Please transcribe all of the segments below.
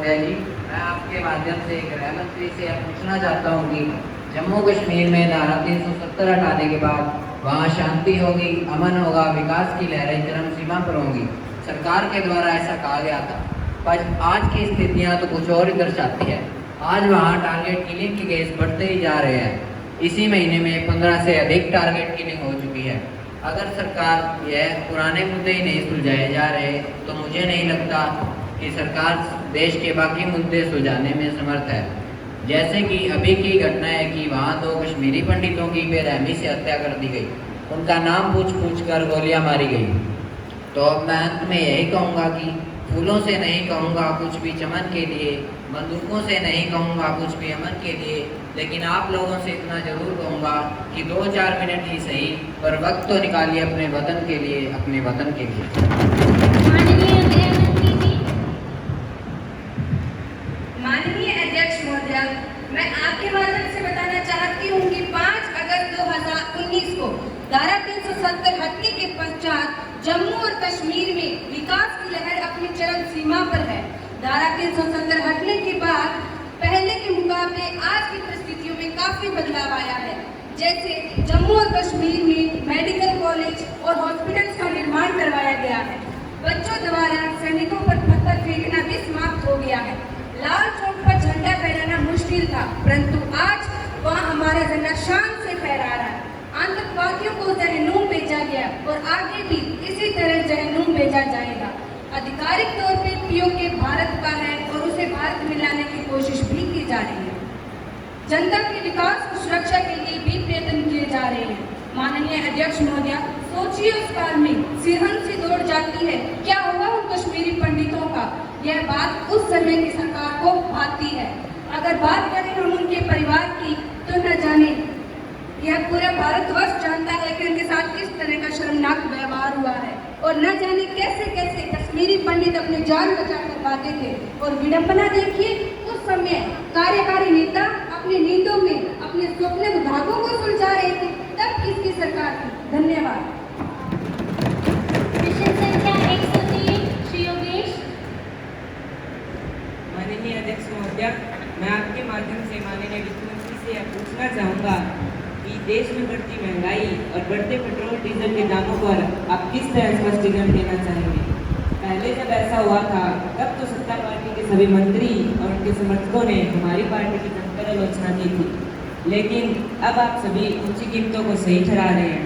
महोदय जी, मैं आपके माध्यम से गृह मंत्री से पूछना चाहता हूँ कि जम्मू कश्मीर में धारा 370 हटाने के बाद वहाँ शांति होगी, अमन होगा, विकास की लहरें चरम सीमा पर होंगी। सरकार के द्वारा ऐसा कहा गया था, पर आज की स्थितियाँ तो कुछ और ही दर्शाती है। आज वहाँ टारगेट किलिंग के केस बढ़ते ही जा रहे हैं। इसी महीने में 15 से अधिक टारगेट किलिंग हो चुकी है। अगर सरकार यह पुराने मुद्दे ही नहीं सुलझाए जा रहे तो मुझे नहीं लगता कि सरकार देश के बाकी मुद्दे सुलझाने में समर्थ है। जैसे कि अभी की घटना है कि वहाँ 2 कश्मीरी पंडितों की बेरहमी से हत्या कर दी गई, उनका नाम पूछ कर गोलियां मारी गई। तो अब मैं अंत में यही कहूँगा कि फूलों से नहीं कहूँगा कुछ भी चमन के लिए, बंदूकों से नहीं कहूँगा कुछ भी अमन के लिए, लेकिन आप लोगों से इतना जरूर कहूँगा कि 2-4 मिनट ही सही पर वक्त तो निकालिए अपने वतन के लिए, अपने वतन के लिए। माननीय अध्यक्ष महोदय, मैं आपके माध्यम से बताना चाहती हूँ कि 5 अगस्त 2019 को धारा 370 हटने के पश्चात जम्मू और कश्मीर में विकास की लहर अपनी चरम सीमा पर है। धारा 370 हटने के बाद पहले के मुकाबले आज की परिस्थितियों में काफी बदलाव आया है। जैसे जम्मू और कश्मीर में मेडिकल कॉलेज और हॉस्पिटल्स का निर्माण करवाया गया है। बच्चों द्वारा सैनिकों पर पत्थर फेंकना भी समाप्त हो गया है। लाल चौक पर झंडा फहराना मुश्किल था, परंतु आज वहाँ हमारा झंडा शान से फहरा रहा है। आतंकवादियों को जहन्नुम भेजा गया और आगे भी इसी तरह जहन्नुम भेजा जाएगा। आधिकारिक तौर पे पीओके भारत का है और उसे भारत में लाने की कोशिश भी की जा रही है। जनता के विकास और सुरक्षा के लिए भी प्रयत्न किए जा रहे हैं। माननीय अध्यक्ष महोदय, सोचिए उस काल में सिरहन से दौड़ जाती है, क्या होगा उन कश्मीरी पंडितों का? यह बात उस समय की सरकार को भाती है। अगर बात करें हम उनके परिवार की, तो न जाने यह पूरा भारतवर्ष जानता है कि उनके साथ किस तरह का शर्मनाक व्यवहार हुआ है और न जाने कैसे कैसे कश्मीरी पंडित अपने जान बचाकर भागे थे। और विडंबना देखिए, उस समय कार्यकारी नेता अपनी नींदों में अपने स्वप्न विभागों को सुलझा रहे थे, तब किसकी सरकार थी? धन्यवाद। माननीय अध्यक्ष महोदय, मैं आपके माध्यम से माननीय वित्त मंत्री से यह पूछना चाहूँगा कि देश में बढ़ती महंगाई और बढ़ते पेट्रोल डीजल के दामों पर आप किस तरह स्पष्टीकरण देना चाहेंगे? पहले जब ऐसा हुआ था तब तो सत्ता पार्टी के सभी मंत्री और उनके समर्थकों ने हमारी पार्टी की जमकर आलोचना की थी, लेकिन अब आप सभी ऊंची कीमतों को सही ठहरा रहे हैं।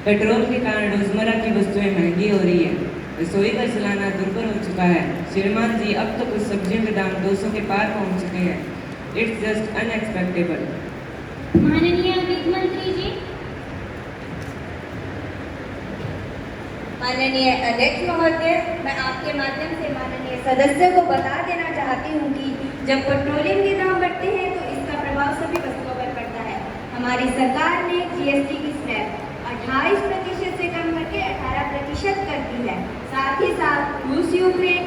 पेट्रोल के कारण रोजमर्रा की वस्तुएं महंगी हो रही है, रसोई का चलाना दुर्भर हो चुका है। श्रीमान जी, अब तो कुछ सब्जियों के दाम 200 के पार पहुंच चुके हैं। It's just unexpectable. माननीय वित्त मंत्री जी। माननीय अध्यक्ष महोदय, मैं आपके माध्यम से माननीय सदस्य को बता देना चाहती हूँ कि जब पेट्रोलियम के दाम बढ़ते हैं तो इसका प्रभाव सभी वस्तुओं पर पड़ता है। हमारी सरकार ने जीएसटी की स्लैब 28% से कम करके 18% कर दी है। साथ ही साथ रूस यूक्रेन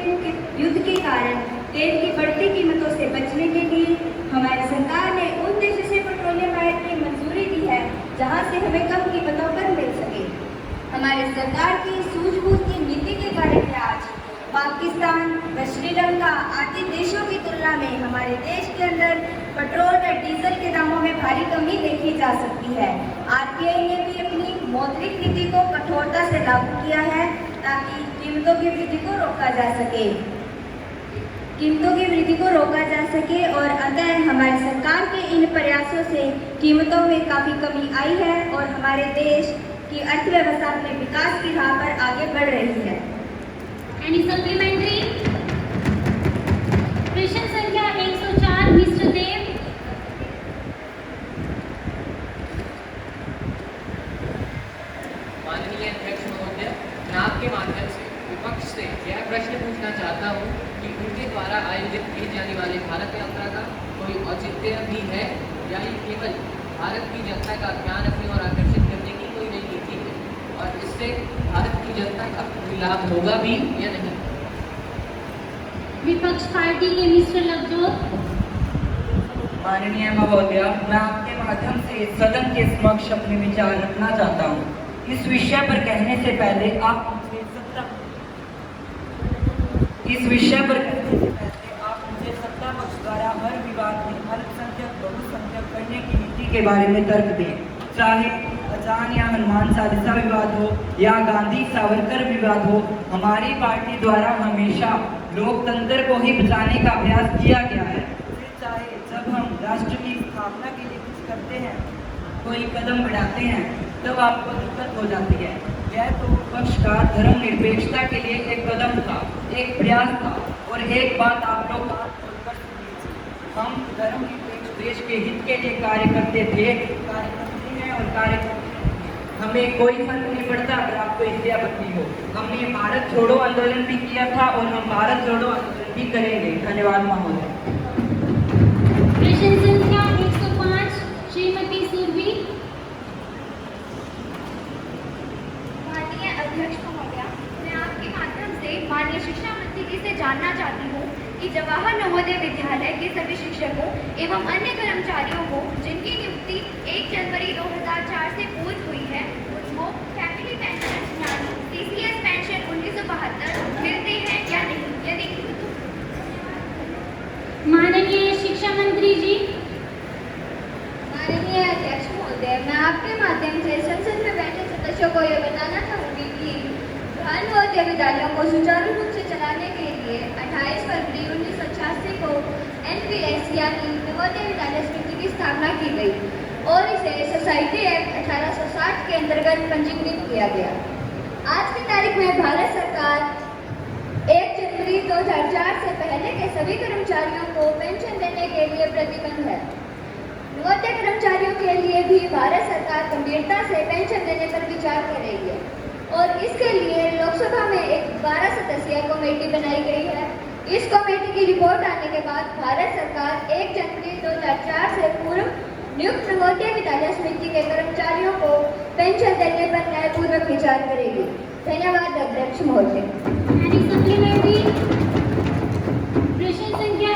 युद्ध के कारण तेल की बढ़ती कीमतों से बचने के लिए हमारी सरकार ने उन देशों से पेट्रोलियम आयात की मंजूरी दी है जहां से हमें कम कीमतों पर मिल सके। हमारी सरकार की सूझबूझ की नीति के कारण आज पाकिस्तान व श्रीलंका आदि देशों की तुलना में हमारे देश के अंदर पेट्रोल व डीजल के दामों में भारी कमी देखी जा सकती है। आरबीआई ने भी अपनी मौद्रिक नीति को कठोरता से लागू किया है ताकि कीमतों की वृद्धि को रोका जा सके। और अतः हमारी सरकार के इन प्रयासों से कीमतों में काफ़ी कमी आई है और हमारे देश की अर्थव्यवस्था अपने विकास की राह पर आगे बढ़ रही है। Any supplementary? प्रश्न संख्या 104, मिस्टर देव। माननीय अध्यक्ष महोदय, मैं आपके माध्यम से विपक्ष से यह प्रश्न पूछना चाहता हूँ कि उनके द्वारा आयोजित की जाने वाली भारत यात्रा का कोई औचित्य भी है या ये केवल भारत की जनता का ध्यान अपनी ओर आकर्षित करने की कोई नई नीति है और इससे भारत की जनता का कोई लाभ होगा भी या नहीं? विपक्ष पार्टी के मिस्टर लवजोत। माननीय महोदय, मैं आपके माध्यम से सदन के समक्ष अपने विचार रखना चाहता हूँ। इस विषय पर कहने से पहले आप मुझे इस विषय पर कहने से पहले आप मुझे सत्ता पक्ष द्वारा हर विवाद में अल्पसंख्यक बहुसंख्यक करने की नीति के बारे में तर्क दें। चाहे अजान या हनुमान चालीसा विवाद हो या गांधी सावरकर विवाद हो, हमारी पार्टी द्वारा हमेशा लोकतंत्र को ही बचाने का प्रयास किया गया है। फिर चाहे जब हम राष्ट्र की स्थापना के लिए कुछ करते हैं, कोई कदम बढ़ाते हैं, तब आपको दिक्कत हो जाती है। यह तो विपक्ष का धर्मनिरपेक्षता के लिए एक कदम था, एक प्रयास था। और एक बात आप लोग कर सकते, हम धर्मनिरपेक्ष देश के हित के लिए कार्य करते थे, कार्य करते हैं और कार्य करते हैं। हमें कोई फर्क नहीं पड़ता अगर आपको इससे आपत्ति हो। हमने भारत छोड़ो आंदोलन भी किया था और हम भारत छोड़ो आंदोलन भी करेंगे। धन्यवाद महोदय। प्रश्न संख्या 105 श्रीमती सुरभि। माननीय अध्यक्ष महोदया, मैं आपके माध्यम से माननीय शिक्षा मंत्री जी से जानना चाहती हूँ कि जवाहर नवोदय विद्यालय के सभी शिक्षकों एवं अन्य कर्मचारियों को जिनकी नियुक्ति 1 जनवरी 2004 से पूर्व हुई है, उनको फैमिली पेंशन यानी CCS पेंशन 1972 मिलते हैं या नहीं? यदि माननीय शिक्षा मंत्री जी। माननीय अध्यक्ष महोदय, मैं आपके माध्यम से संसद में बैठे सदस्यों को यह बताना चाहूँगी कि नवोदय विद्यालयों को सुचारू रूप से चलाने के लिए 28 फरवरी 1986 को NVS यानी नवोदय विद्यालय समिति की स्थापना की गई और इसे सोसाइटी एक्ट 1860 के अंतर्गत पंजीकृत किया गया। आज की तारीख में भारत सरकार 1 जनवरी 2004 से पहले के सभी कर्मचारियों को पेंशन देने के लिए प्रतिबद्ध है। नवोदय कर्मचारियों के लिए भी भारत सरकार गंभीरता से पेंशन देने पर विचार कर रही है और इसके लिए लोकसभा में एक 12 सदस्यीय कमेटी बनाई गई है। इस कमेटी की रिपोर्ट आने के बाद भारत सरकार 1 जनवरी 2004 से पूर्व नियुक्त नवोदय विद्यालय समिति के कर्मचारियों को पेंशन देने पर न्यायपूर्वक विचार करेगी। धन्यवाद अध्यक्ष महोदय।